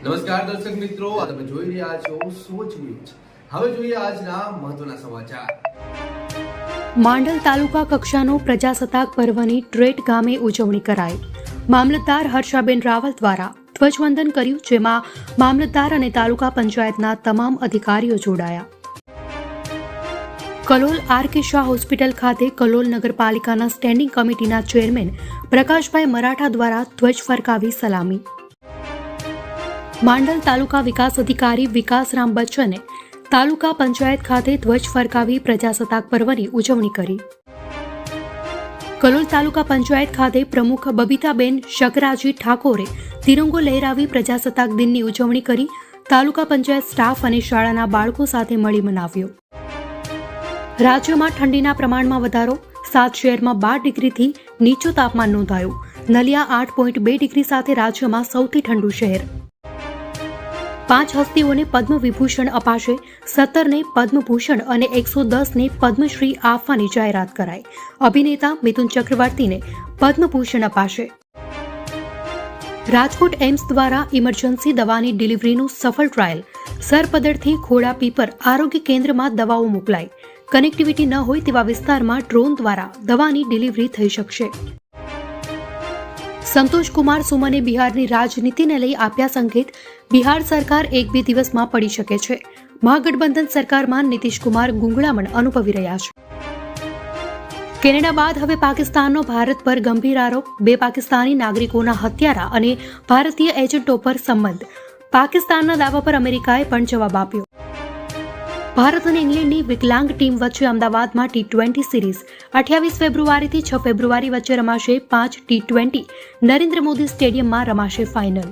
નમસ્કાર દર્શક મિત્રો, તમે જોઈ રહ્યા છો સોચ ન્યૂઝ। હવે જોઈએ આજના મહત્વના સમાચાર। માંડલ તાલુકા કક્ષાનો પ્રજાસત્તાક પર્વની ટ્રેટ ગામે ઉજવણી કરાઈ। મામલતદાર હર્ષાબેન રાવલ દ્વારા ધ્વજવંદન કર્યું, જેમાં મામલતદાર અને તાલુકા પંચાયતના તમામ અધિકારીઓ જોડાયા। કલોલ આર.કે. શાહ હોસ્પિટલ ખાતે કલોલ નગરપાલિકાના સ્ટેન્ડિંગ કમિટીના ચેરમેન પ્રકાશભાઈ મરાઠા દ્વારા ધ્વજ ફરકાવી સલામી। માંડલ તાલુકા વિકાસ અધિકારી વિકાસરામ બચ્ચને તાલુકા પંચાયત ખાતે ધ્વજ ફરકાવી પ્રજાસત્તાક પર્વની ઉજવણી કરી। કલોલ તાલુકા પંચાયત ખાતે પ્રમુખ બબીતાબેન શકરાજી ઠાકોરે તિરંગો લહેરાવી પ્રજાસત્તાક દિનની ઉજવણી કરી। તાલુકા પંચાયત સ્ટાફ અને શાળાના બાળકો સાથે મળી મનાવ્યો। રાજ્યમાં ઠંડીના પ્રમાણમાં વધારો, 7 શહેરમાં 12 ડિગ્રીથી નીચું તાપમાન નોંધાયું। નલિયા 8.2 ડિગ્રી સાથે રાજ્યમાં સૌથી ઠંડુ શહેર। 5 હસ્તીઓને પદ્મ વિભૂષણ અપાશે, 17ને પદ્મભૂષણ અને 110ને પદ્મશ્રી આપવાની જાહેરાત કરાઈ। અભિનેતા મિથુન ચક્રવર્તીને પદ્મભૂષણ અપાશે। રાજકોટ એમ્સ દ્વારા ઇમરજન્સી દવાની ડિલિવરીનું સફળ ટ્રાયલ। સરપદરથી ખોડા પીપર આરોગ્ય કેન્દ્રમાં દવાઓ મોકલાઈ। કનેક્ટિવિટી ન હોય તેવા વિસ્તારમાં ડ્રોન દ્વારા દવાની ડિલિવરી થઈ શકશે। સંતોષ કુમાર સુમને બિહારની રાજનીતિને લઈ આપ્યા સંકેત। બિહાર સરકાર 1-2 દિવસમાં પડી શકે છે। મહાગઠબંધન સરકારમાં નીતિશ કુમાર ગૂંગળામણ અનુભવી રહ્યા છે। કેનેડા બાદ હવે પાકિસ્તાનનો ભારત પર ગંભીર આરોપ। 2 પાકિસ્તાની નાગરિકોના હત્યારા અને ભારતીય એજન્ટો પર સંબંધ। પાકિસ્તાનના દાવા પર અમેરિકાએ પણ જવાબ આપ્યો। ભારત અને ઇંગ્લેન્ડની વિકલાંગ ટીમ વચ્ચે અમદાવાદમાં T20 સિરીઝ 28 ફેબ્રુઆરીથી 6 ફેબ્રુઆરી વચ્ચે રમાશે। 5 T20 નરેન્દ્ર મોદી સ્ટેડિયમમાં રમાશે ફાઇનલ।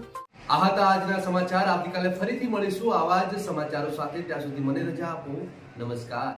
આ હતા આજના સમાચાર। આવતીકાલે ફરીથી મળીશું આવા જ સમાચારો સાથે। ત્યાં સુધી મને રજા આપો। નમસ્કાર।